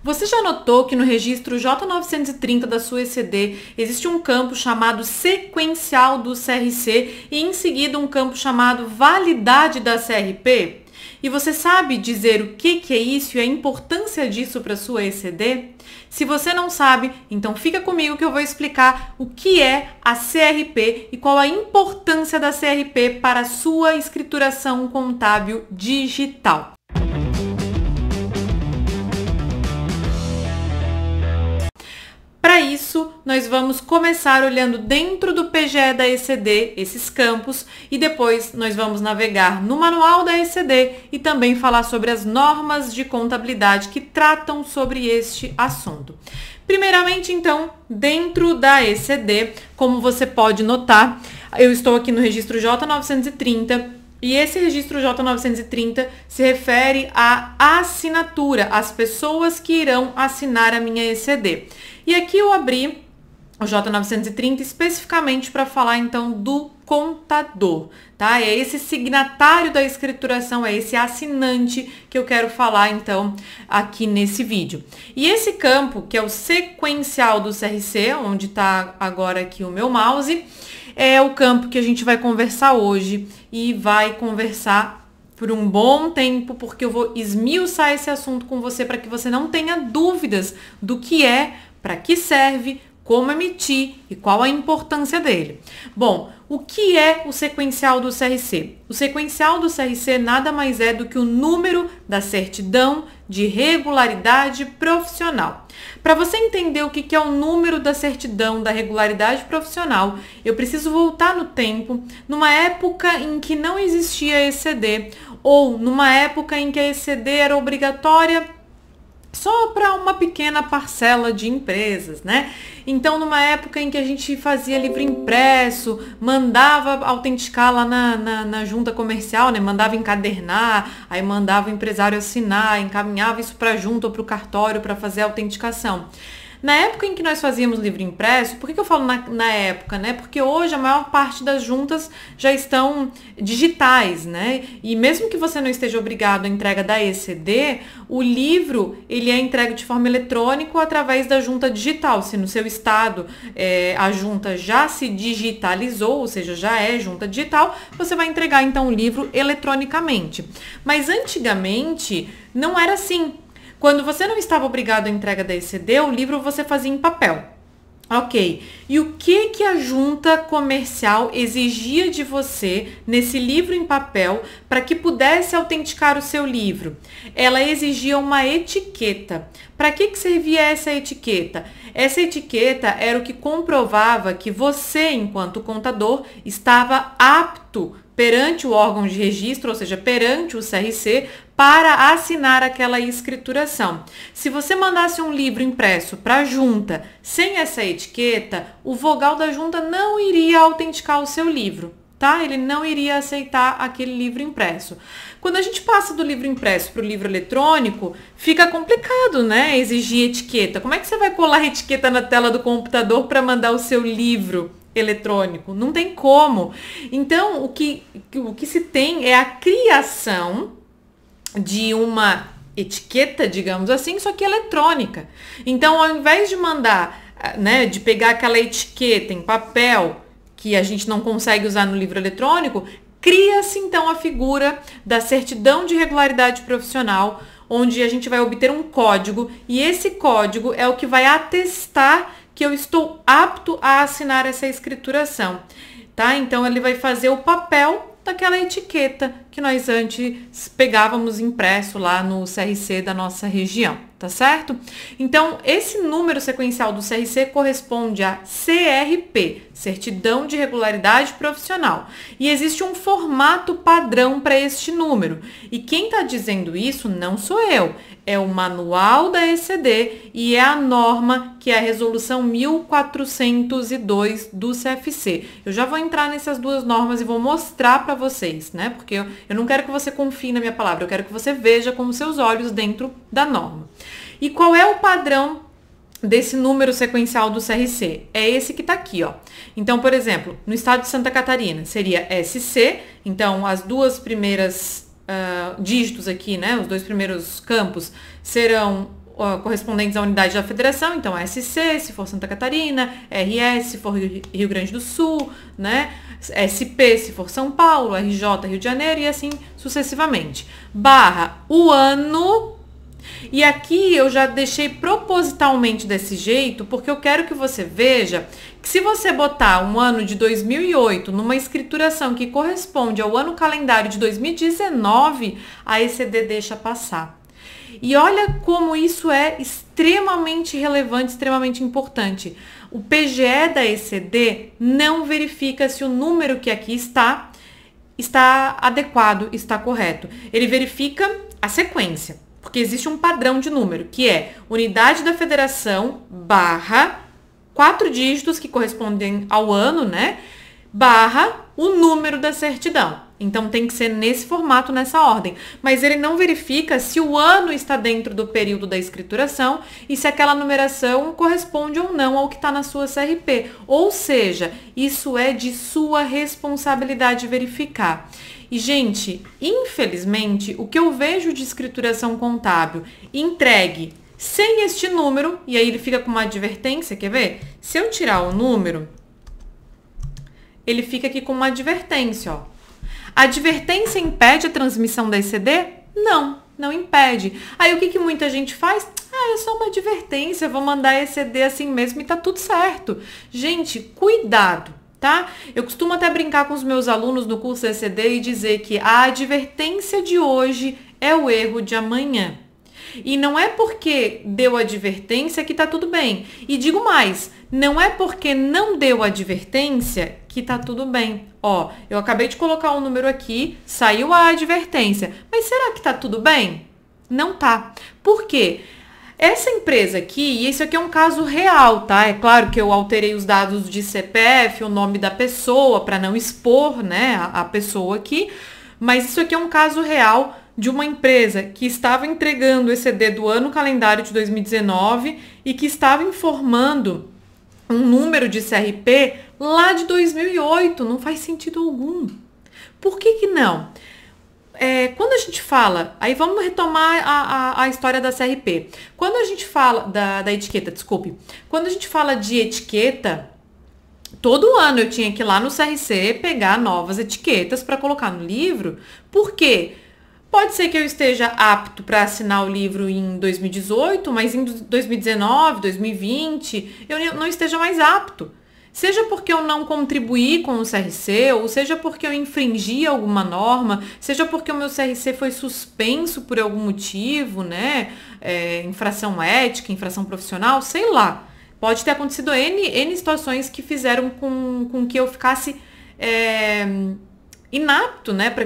Você já notou que no registro J930 da sua ECD existe um campo chamado sequencial do CRC e em seguida um campo chamado validade da CRP? E você sabe dizer o que é isso e a importância disso para a sua ECD? Se você não sabe, então fica comigo que eu vou explicar o que é a CRP e qual a importância da CRP para a sua escrituração contábil digital. Para isso, nós vamos começar olhando dentro do PGE da ECD esses campos e depois nós vamos navegar no manual da ECD e também falar sobre as normas de contabilidade que tratam sobre este assunto. Primeiramente, então, dentro da ECD, como você pode notar, eu estou aqui no registro J930. E esse registro J930 se refere à assinatura, às pessoas que irão assinar a minha ECD. E aqui eu abri o J930 especificamente para falar então do contador, tá? É esse signatário da escrituração, é esse assinante que eu quero falar então aqui nesse vídeo. E esse campo, que é o sequencial do CRC, onde está agora aqui o meu mouse, é o campo que a gente vai conversar hoje e vai conversar por um bom tempo, porque eu vou esmiuçar esse assunto com você para que você não tenha dúvidas do que é, para que serve, como emitir e qual a importância dele. Bom, o que é o sequencial do CRC? O sequencial do CRC nada mais é do que o número da certidão de regularidade profissional. Para você entender o que é o número da certidão da regularidade profissional, eu preciso voltar no tempo, numa época em que não existia ECD, ou numa época em que a ECD era obrigatória só para uma pequena parcela de empresas, né? Então, numa época em que a gente fazia livro impresso, mandava autenticar lá na junta comercial, né? Mandava encadernar, aí mandava o empresário assinar, encaminhava isso para a junta ou para o cartório para fazer a autenticação. Na época em que nós fazíamos livro impresso, por que eu falo na época, né? Porque hoje a maior parte das juntas já estão digitais, né? E mesmo que você não esteja obrigado à entrega da ECD, o livro, ele é entregue de forma eletrônica através da junta digital. Se no seu estado a junta já se digitalizou, ou seja, já é junta digital, você vai entregar então o livro eletronicamente. Mas antigamente não era assim. Quando você não estava obrigado à entrega da ECD, o livro você fazia em papel. Ok. E o que a junta comercial exigia de você nesse livro em papel para que pudesse autenticar o seu livro? Ela exigia uma etiqueta. Para que servia essa etiqueta? Essa etiqueta era o que comprovava que você, enquanto contador, estava apto perante o órgão de registro, ou seja, perante o CRC, para assinar aquela escrituração. Se você mandasse um livro impresso para a junta sem essa etiqueta, o vogal da junta não iria autenticar o seu livro, tá? Ele não iria aceitar aquele livro impresso. Quando a gente passa do livro impresso para o livro eletrônico, fica complicado, né? Exigir etiqueta. Como é que você vai colar a etiqueta na tela do computador para mandar o seu livro eletrônico? Não tem como. Então, o que se tem é a criação de uma etiqueta, digamos assim, só que eletrônica. Então, ao invés de mandar, né, de pegar aquela etiqueta em papel que a gente não consegue usar no livro eletrônico, cria-se então a figura da certidão de regularidade profissional, onde a gente vai obter um código e esse código é o que vai atestar que eu estou apto a assinar essa escrituração, tá? Então, ele vai fazer o papel daquela etiqueta que nós antes pegávamos impresso lá no CRC da nossa região, tá certo? Então, esse número sequencial do CRC corresponde a CRP, Certidão de Regularidade Profissional. E existe um formato padrão para este número. E quem está dizendo isso não sou eu, é o manual da ECD e é a norma que é a resolução 1402 do CFC. Eu já vou entrar nessas duas normas e vou mostrar para vocês, né? Porque eu não quero que você confie na minha palavra, eu quero que você veja com os seus olhos dentro da norma. E qual é o padrão desse número sequencial do CRC? É esse que está aqui, ó. Então, por exemplo, no estado de Santa Catarina seria SC, então as duas primeiras dígitos aqui, né? Os dois primeiros campos serão correspondentes à unidade da federação, então SC, se for Santa Catarina, RS, se for Rio Grande do Sul, né? SP, se for São Paulo, RJ, Rio de Janeiro e assim sucessivamente. Barra o ano. E aqui eu já deixei propositalmente desse jeito, porque eu quero que você veja que se você botar um ano de 2008 numa escrituração que corresponde ao ano calendário de 2019, a ECD deixa passar. E olha como isso é extremamente relevante, extremamente importante. O PGE da ECD não verifica se o número que aqui está adequado, está correto. Ele verifica a sequência, porque existe um padrão de número, que é unidade da federação barra 4 dígitos que correspondem ao ano, né? Barra o número da certidão. Então tem que ser nesse formato, nessa ordem. Mas ele não verifica se o ano está dentro do período da escrituração e se aquela numeração corresponde ou não ao que está na sua CRP. Ou seja, isso é de sua responsabilidade verificar. E, gente, infelizmente, o que eu vejo de escrituração contábil entregue sem este número, e aí ele fica com uma advertência, quer ver? Se eu tirar o número, ele fica aqui com uma advertência, ó. A advertência impede a transmissão da ECD? Não, não impede. Aí o que muita gente faz? É só uma advertência, vou mandar a ECD assim mesmo e tá tudo certo. Gente, cuidado, tá? Eu costumo até brincar com os meus alunos no curso ECD e dizer que a advertência de hoje é o erro de amanhã. E não é porque deu advertência que tá tudo bem. E digo mais, não é porque não deu advertência que tá tudo bem. Ó, eu acabei de colocar um número aqui, saiu a advertência. Mas será que tá tudo bem? Não tá. Por quê? Essa empresa aqui, e isso aqui é um caso real, tá? É claro que eu alterei os dados de CPF, o nome da pessoa, para não expor, né, a pessoa aqui. Mas isso aqui é um caso real de uma empresa que estava entregando o ECD do ano calendário de 2019 e que estava informando um número de CRP lá de 2008. Não faz sentido algum. Por que não? Quando a gente fala, aí vamos retomar a história da CRP. Quando a gente fala da etiqueta, desculpe. Quando a gente fala de etiqueta, todo ano eu tinha que ir lá no CRC pegar novas etiquetas para colocar no livro. Por quê? Pode ser que eu esteja apto para assinar o livro em 2018, mas em 2019, 2020, eu não esteja mais apto. Seja porque eu não contribuí com o CRC, ou seja porque eu infringi alguma norma, seja porque o meu CRC foi suspenso por algum motivo, né? Infração ética, infração profissional, sei lá. Pode ter acontecido N situações que fizeram com que eu ficasse inapto, né? Para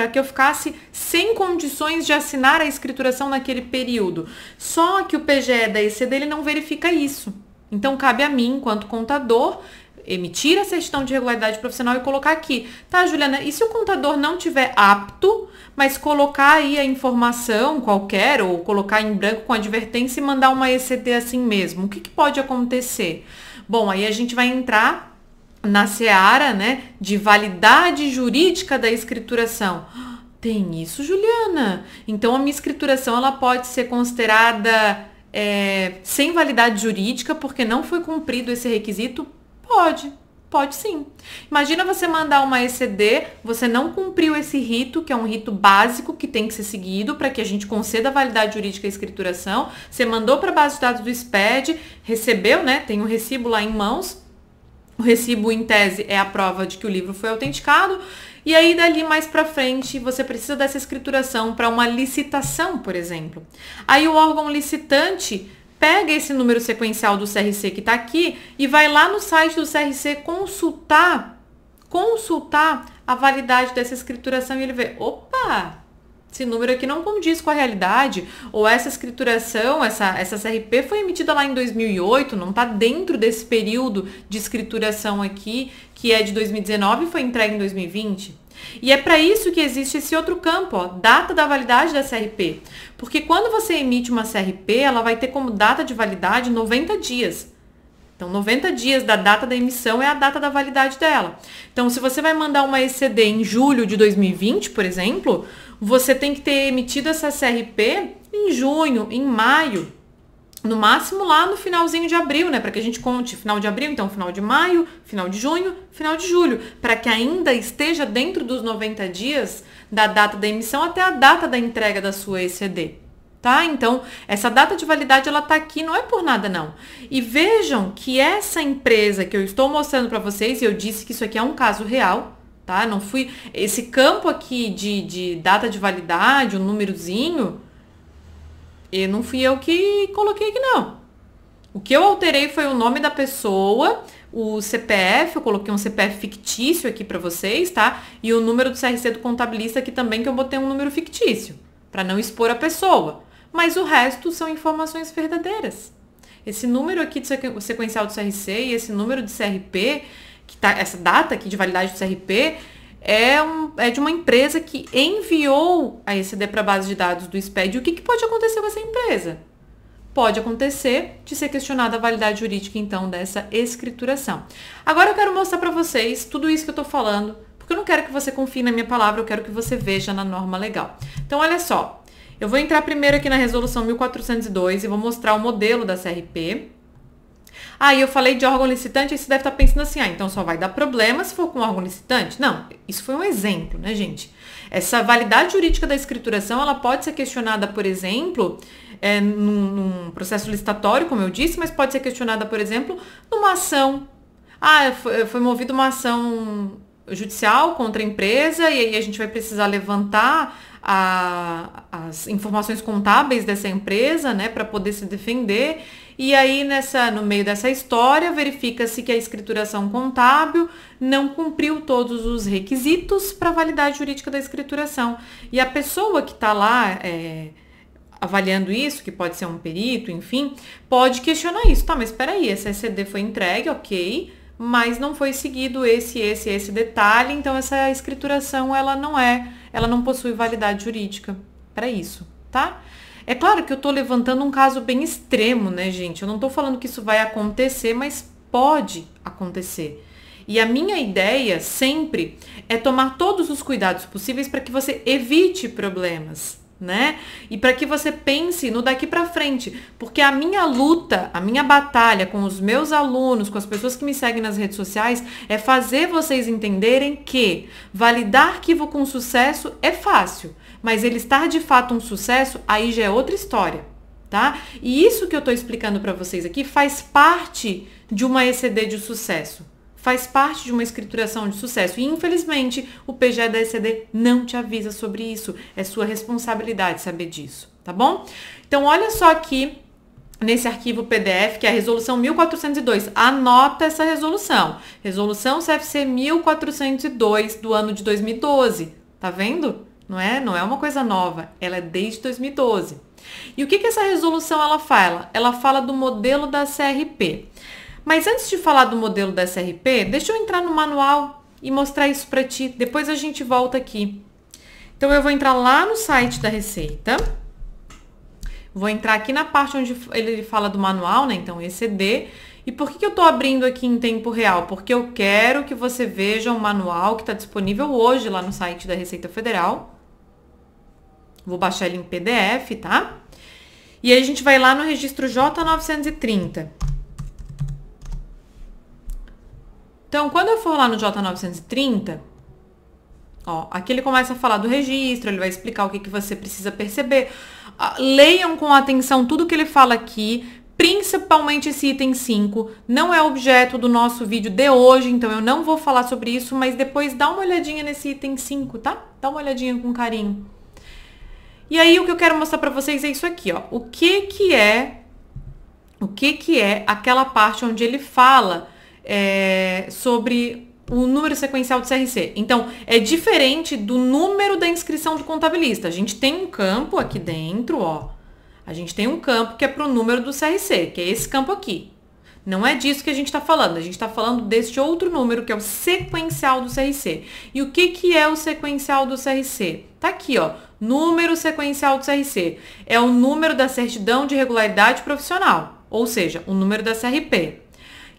que eu ficasse sem condições de assinar a escrituração naquele período. Só que o PGE da ECD ele não verifica isso. Então, cabe a mim, enquanto contador, emitir a certidão de regularidade profissional e colocar aqui. Tá, Juliana? E se o contador não tiver apto, mas colocar aí a informação qualquer, ou colocar em branco com advertência e mandar uma ECD assim mesmo? O que pode acontecer? Bom, aí a gente vai entrar na seara, né, de validade jurídica da escrituração. Tem isso, Juliana? Então, a minha escrituração ela pode ser considerada sem validade jurídica porque não foi cumprido esse requisito? Pode sim. Imagina você mandar uma ECD, você não cumpriu esse rito, que é um rito básico que tem que ser seguido para que a gente conceda a validade jurídica à escrituração. Você mandou para a base de dados do SPED, recebeu, né? Tem um recibo lá em mãos. O recibo, em tese, é a prova de que o livro foi autenticado. E aí, dali mais para frente, você precisa dessa escrituração para uma licitação, por exemplo. Aí o órgão licitante pega esse número sequencial do CRC que está aqui e vai lá no site do CRC consultar a validade dessa escrituração e ele vê, opa, esse número aqui não condiz com a realidade, ou essa escrituração, essa CRP foi emitida lá em 2008, não está dentro desse período de escrituração aqui, que é de 2019 e foi entregue em 2020. E é para isso que existe esse outro campo, ó, data da validade da CRP. Porque quando você emite uma CRP, ela vai ter como data de validade 90 dias. Então, 90 dias da data da emissão é a data da validade dela. Então, se você vai mandar uma ECD em julho de 2020, por exemplo, você tem que ter emitido essa CRP em junho, em maio. no máximo lá no finalzinho de abril, né? Para que a gente conte final de abril, então final de maio, final de junho, final de julho, para que ainda esteja dentro dos 90 dias da data da emissão até a data da entrega da sua ECD. Tá? Então, essa data de validade, ela tá aqui, não é por nada não. E vejam que essa empresa que eu estou mostrando para vocês, e eu disse que isso aqui é um caso real, tá? Não fui, esse campo aqui de data de validade, um númerozinho, e não fui eu que coloquei aqui não. O que eu alterei foi o nome da pessoa, o CPF, eu coloquei um CPF fictício aqui para vocês, tá? E o número do CRC do contabilista aqui também, que eu botei um número fictício, para não expor a pessoa. Mas o resto são informações verdadeiras. Esse número aqui do sequencial do CRC e esse número de CRP, que tá, essa data aqui de validade do CRP, é de uma empresa que enviou a ECD para a base de dados do SPED. E o que pode acontecer com essa empresa? Pode acontecer de ser questionada a validade jurídica, então, dessa escrituração. Agora eu quero mostrar para vocês tudo isso que eu estou falando, porque eu não quero que você confie na minha palavra, eu quero que você veja na norma legal. Então, olha só. Eu vou entrar primeiro aqui na resolução 1402 e vou mostrar o modelo da CRP. E eu falei de órgão licitante, aí você deve estar pensando assim, então só vai dar problema se for com órgão licitante? Não, isso foi um exemplo, né, gente? Essa validade jurídica da escrituração, ela pode ser questionada, por exemplo, num processo licitatório, como eu disse, mas pode ser questionada, por exemplo, numa ação. Foi movida uma ação judicial contra a empresa e aí a gente vai precisar levantar as informações contábeis dessa empresa, né, para poder se defender. E aí, no meio dessa história, verifica-se que a escrituração contábil não cumpriu todos os requisitos para a validade jurídica da escrituração. E a pessoa que está lá avaliando isso, que pode ser um perito, enfim, pode questionar isso. Tá, mas espera aí, essa ECD foi entregue, ok, mas não foi seguido esse detalhe, então essa escrituração, ela não possui validade jurídica para isso, tá? É claro que eu tô levantando um caso bem extremo, né, gente? Eu não tô falando que isso vai acontecer, mas pode acontecer. E a minha ideia sempre é tomar todos os cuidados possíveis para que você evite problemas, né? E para que você pense no daqui para frente, porque a minha luta, a minha batalha com os meus alunos, com as pessoas que me seguem nas redes sociais, é fazer vocês entenderem que validar arquivo com sucesso é fácil, mas ele estar de fato um sucesso, aí já é outra história, tá? E isso que eu tô explicando para vocês aqui faz parte de uma ECD de sucesso. Faz parte de uma escrituração de sucesso. E, infelizmente, o PGE da ECD não te avisa sobre isso. É sua responsabilidade saber disso, tá bom? Então, olha só aqui nesse arquivo PDF, que é a resolução 1402. Anota essa resolução. Resolução CFC 1402 do ano de 2012. Tá vendo? Não é uma coisa nova. Ela é desde 2012. E o que essa resolução ela fala? Ela fala do modelo da CRP. Mas antes de falar do modelo da SRP, deixa eu entrar no manual e mostrar isso para ti. Depois a gente volta aqui. Então, eu vou entrar lá no site da Receita. Vou entrar aqui na parte onde ele fala do manual, né? Então, ECD. E por que eu estou abrindo aqui em tempo real? Porque eu quero que você veja o manual que está disponível hoje lá no site da Receita Federal. Vou baixar ele em PDF, tá? E aí a gente vai lá no registro J930. Então, quando eu for lá no J930, aqui ele começa a falar do registro, ele vai explicar o que você precisa perceber. Leiam com atenção tudo que ele fala aqui, principalmente esse item 5. Não é objeto do nosso vídeo de hoje, então eu não vou falar sobre isso, mas depois dá uma olhadinha nesse item 5, tá? Dá uma olhadinha com carinho. E aí, o que eu quero mostrar pra vocês é isso aqui, ó. O que é aquela parte onde ele fala sobre o número sequencial do CRC. Então, é diferente do número da inscrição do contabilista. A gente tem um campo aqui dentro, ó. A gente tem um campo que é para o número do CRC, que é esse campo aqui. Não é disso que a gente está falando. A gente está falando deste outro número, que é o sequencial do CRC. E o que é o sequencial do CRC? Tá aqui, ó. Número sequencial do CRC. É o número da certidão de regularidade profissional. Ou seja, o número da CRP.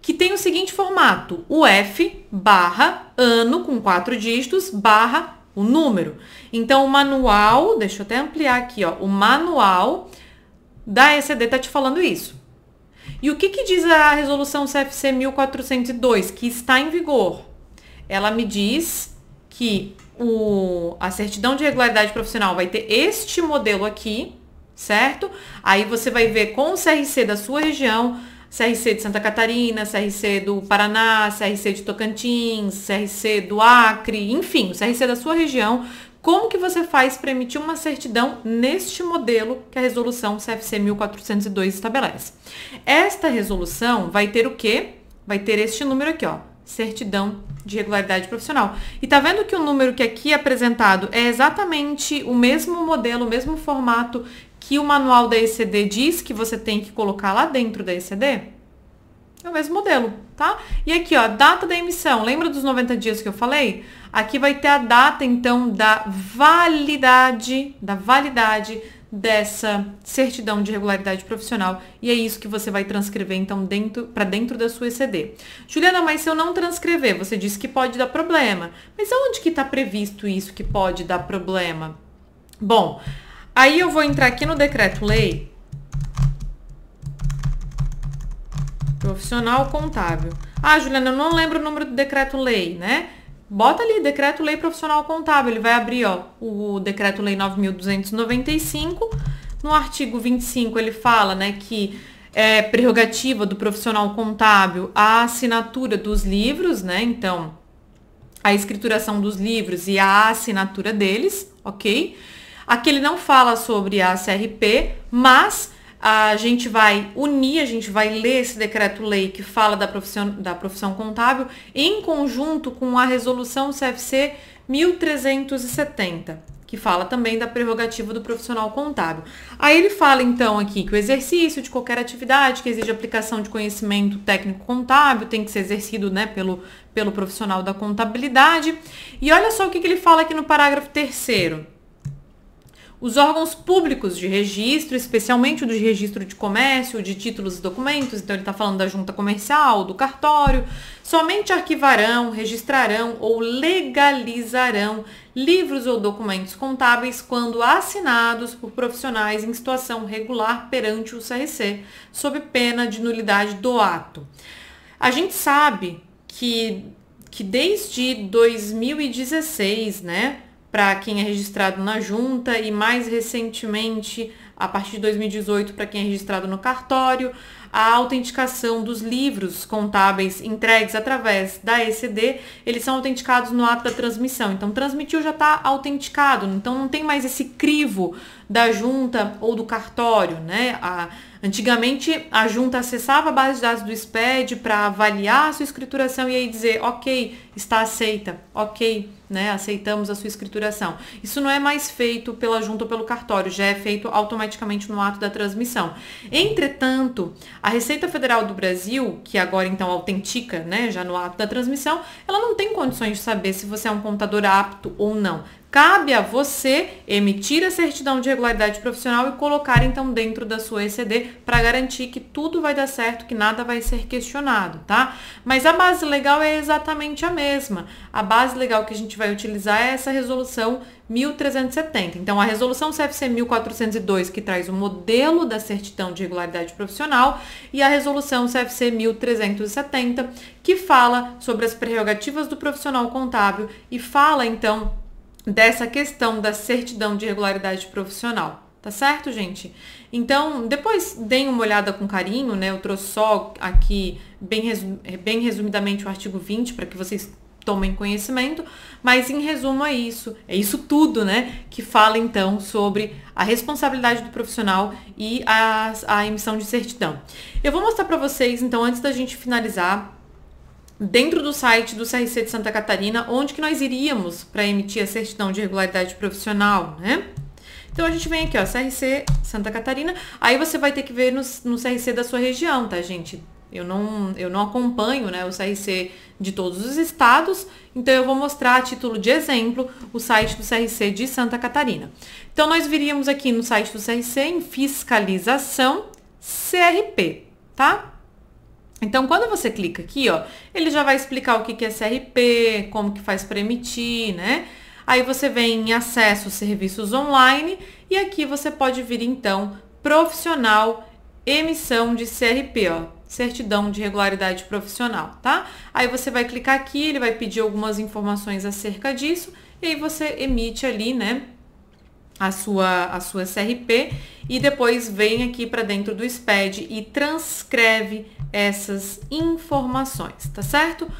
Que tem o seguinte formato, o F barra ano com 4 dígitos barra o número. Então, o manual, deixa eu até ampliar aqui, ó, o manual da ECD está te falando isso. E o que diz a resolução CFC 1402, que está em vigor? Ela me diz que a certidão de regularidade profissional vai ter este modelo aqui, certo? Aí você vai ver com o CRC da sua região, CRC de Santa Catarina, CRC do Paraná, CRC de Tocantins, CRC do Acre, enfim, o CRC da sua região, como que você faz para emitir uma certidão neste modelo que a resolução CFC 1402 estabelece. Esta resolução vai ter o quê? Vai ter este número aqui, ó, certidão de regularidade profissional. E tá vendo que o número que aqui é apresentado é exatamente o mesmo modelo, o mesmo formato que o manual da ECD diz que você tem que colocar lá dentro da ECD? É o mesmo modelo, tá? E aqui, ó, data da emissão. Lembra dos 90 dias que eu falei? Aqui vai ter a data, então, da validade dessa certidão de regularidade profissional. E é isso que você vai transcrever, então, para dentro da sua ECD. Juliana, mas se eu não transcrever, você disse que pode dar problema. Mas aonde que está previsto isso que pode dar problema? Bom, aí eu vou entrar aqui no decreto-lei profissional contábil. Ah, Juliana, eu não lembro o número do decreto-lei, né? Bota ali, decreto-lei profissional contábil. Ele vai abrir, ó, o decreto-lei 9.295. No artigo 25, ele fala, né, que é prerrogativa do profissional contábil a assinatura dos livros, né? Então, a escrituração dos livros e a assinatura deles, ok? Aqui ele não fala sobre a CRP, mas a gente vai unir, a gente vai ler esse decreto-lei que fala da profissão contábil em conjunto com a resolução CFC 1370, que fala também da prerrogativa do profissional contábil. Aí ele fala então aqui que o exercício de qualquer atividade que exige aplicação de conhecimento técnico contábil tem que ser exercido, né, pelo profissional da contabilidade. E olha só o que ele fala aqui no parágrafo 3º. Os órgãos públicos de registro, especialmente o de registro de comércio, de títulos e documentos, então ele está falando da junta comercial, do cartório, somente arquivarão, registrarão ou legalizarão livros ou documentos contábeis quando assinados por profissionais em situação regular perante o CRC, sob pena de nulidade do ato. A gente sabe que desde 2016, né, para quem é registrado na junta e mais recentemente, a partir de 2018, para quem é registrado no cartório, a autenticação dos livros contábeis entregues através da ECD, eles são autenticados no ato da transmissão. Então, transmitiu já está autenticado, então não tem mais esse crivo da junta ou do cartório, né? Antigamente, a junta acessava a base de dados do SPED para avaliar a sua escrituração e aí dizer, ok, está aceita, ok, né, aceitamos a sua escrituração. Isso não é mais feito pela junta ou pelo cartório, já é feito automaticamente no ato da transmissão. Entretanto, a Receita Federal do Brasil, que agora então autentica, né, já no ato da transmissão, ela não tem condições de saber se você é um contador apto ou não. Cabe a você emitir a certidão de regularidade profissional e colocar então dentro da sua ECD para garantir que tudo vai dar certo, que nada vai ser questionado, tá? Mas a base legal é exatamente a mesma. A base legal que a gente vai utilizar é essa resolução 1370. Então, a resolução CFC 1402, que traz o modelo da certidão de regularidade profissional, e a resolução CFC 1370, que fala sobre as prerrogativas do profissional contábil e fala então dessa questão da certidão de regularidade profissional, tá certo, gente? Então, depois deem uma olhada com carinho, né? Eu trouxe só aqui, bem resumidamente, o artigo 20, para que vocês tomem conhecimento, mas em resumo é isso tudo, né? Que fala, então, sobre a responsabilidade do profissional e a emissão de certidão. Eu vou mostrar para vocês, então, antes da gente finalizar, dentro do site do CRC de Santa Catarina, onde que nós iríamos para emitir a certidão de regularidade profissional, né? Então, a gente vem aqui, ó, CRC Santa Catarina, aí você vai ter que ver no CRC da sua região, tá, gente? Eu não acompanho, né, o CRC de todos os estados, então eu vou mostrar a título de exemplo o site do CRC de Santa Catarina. Então, nós viríamos aqui no site do CRC em fiscalização CRP, tá? Então, quando você clica aqui, ó, ele já vai explicar o que é CRP, como que faz para emitir, né? Aí você vem em acesso serviços online e aqui você pode vir, então, profissional, emissão de CRP, ó, certidão de regularidade profissional, tá? Aí você vai clicar aqui, ele vai pedir algumas informações acerca disso, e aí você emite ali, né, a sua CRP e depois vem aqui para dentro do SPED e transcreve essas informações, tá certo?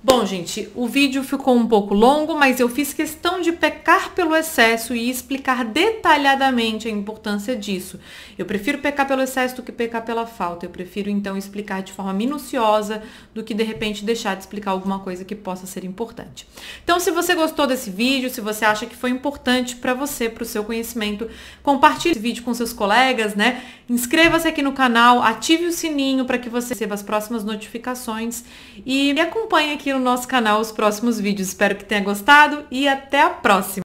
Bom, gente, o vídeo ficou um pouco longo, mas eu fiz questão de pecar pelo excesso e explicar detalhadamente a importância disso. Eu prefiro pecar pelo excesso do que pecar pela falta. Eu prefiro, então, explicar de forma minuciosa do que, de repente, deixar de explicar alguma coisa que possa ser importante. Então, se você gostou desse vídeo, se você acha que foi importante para você, para o seu conhecimento, compartilhe esse vídeo com seus colegas, né? Inscreva-se aqui no canal, ative o sininho para que você receba as próximas notificações e me acompanhe aqui no nosso canal os próximos vídeos. Espero que tenha gostado e até a próxima!